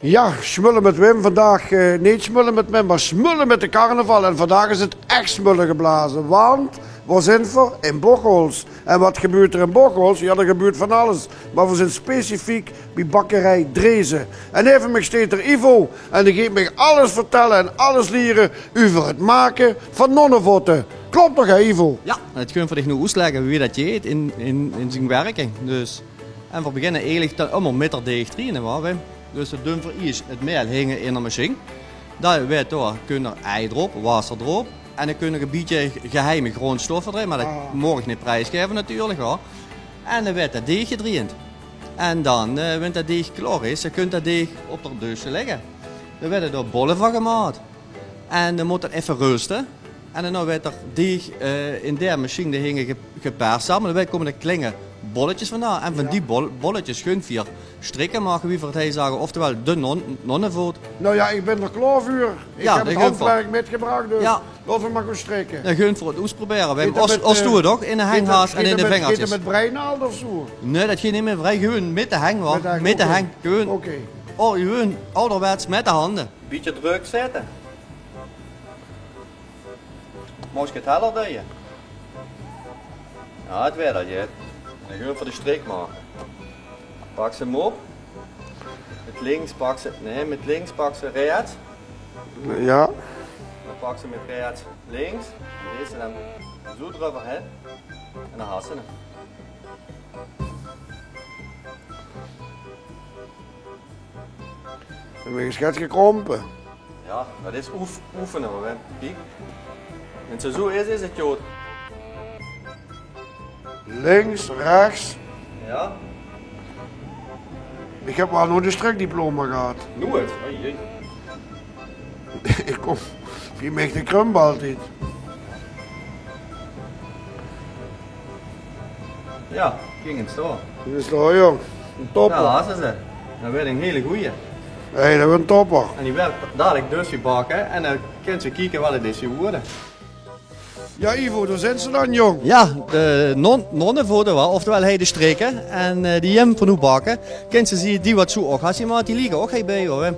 Ja, smullen met Wim. Vandaag niet smullen met Wim, maar smullen met de carnaval. En vandaag is het echt smullen geblazen. Want, waar zijn we? In Bocholt. En wat gebeurt er in Bocholt? Ja, er gebeurt van alles. Maar we zijn specifiek bij bakkerij Drezen. En even me steeds er Ivo. En die gaat me alles vertellen en alles leren over het maken van nonnenvotten. Klopt toch, hè, Ivo? Ja, het kun je voor dich nu uitleggen wie dat je in zijn werking. Dus, en we beginnen eigenlijk dan allemaal met de deeg trainen, Wim. Dus we doen voor iets het meel hingen in de machine. Daar weet je, kunnen er ei erop, wasser erop. En dan kunnen we een beetje geheime grondstoffen erin, maar dat morgen niet prijsgeven natuurlijk. Hoor. En dan werd dat deeg gedraaid. En dan, wanneer dat deeg klaar is, dan kunt dat deeg op de douche liggen. Dan werden er bollen van gemaakt. En dan moet dat even rusten. En dan werd er deeg in de machine hingen geperst samen. Dan komen er kleine bolletjes vandaan. En van die bolletjes kun je strikken maken, wie voor het hij zeggen. Oftewel de nonnenvoet. Nou ja, ik ben er klaar voor. Ik heb het handwerk metgebracht, dus laten we maar gaan strikken. Dan gun voor het oes proberen. Als doe het ook in de hanghaas en in de vingertjes. Gaat het met breinaald of zo? Nee, dat gaat niet met brei. Gewoon met de hang, hoor. Met de hang. Gewoon. Oké. Oh, gewoon ouderwets met de handen. Beetje druk zetten. Moest je het heller doen? Ja, het weet dat je. Dan gaan we voor de strik maken. Pak ze hem op. Met links pak ze, met links pak ze rechts. Ja. Dan pak ze met rechts links. Deze dan zo eroverheen. En dan haal ze hem. En weer schat gekrompen. Ja, dat is oefenen. Kijk. En zo is het jood. Links, rechts. Ja. Ik heb wel nooit een strikdiploma gehad. Nooit? Oei. Ik kom via mij de krump altijd. Ja, ging het zo. Dit is toch, jong. Een topper. Nou, laten ze. Dat werd een hele goeie. Hé, dat is een topper. En die werd dadelijk dus gebakken en dan kun je kijken wat het is geworden. Ja, Ivo, daar zijn ze dan, jong. Ja, de nonnenvoeten wel, oftewel hij de strikken en die jem van hoe bakken. Kent ze zien die wat zo ook had, maar die liggen ook bij hoor.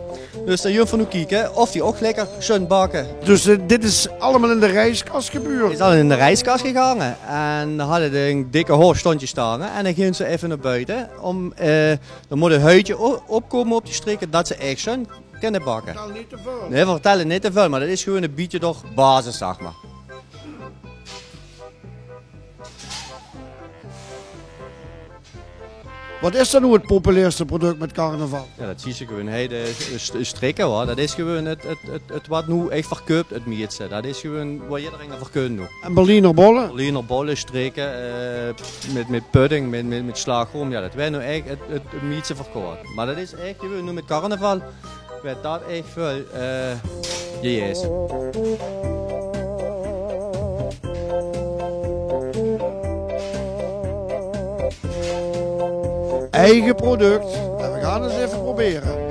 Dus de jem van hoe kijken of die ook lekker schön bakken. Dus dit is allemaal in de rijskast gebeurd? Het is al in de rijskast gegaan en dan hadden ze een dikke hoorstondje staan en dan gingen ze even naar buiten. Dan moet een huidje opkomen op die strikken dat ze echt schön kunnen bakken. Vertel niet te veel. Nee, vertellen niet te veel, maar dat is gewoon een beetje door basis, zeg maar. Wat is dan nu het populairste product met carnaval? Ja, dat zie je gewoon. Hey, de strikken, hoor. Dat is gewoon het wat nu echt verkoopt, het meeste. Dat is gewoon wat iedereen verkoopt nu. En Berliner bollen? Berliner bollen, strikken, met pudding, met slagroom. Ja, dat wij nu echt het meeste verkoopt. Maar dat is echt gewoon nu met carnaval. Werd dat echt veel jees. Eigen product. En we gaan eens even proberen.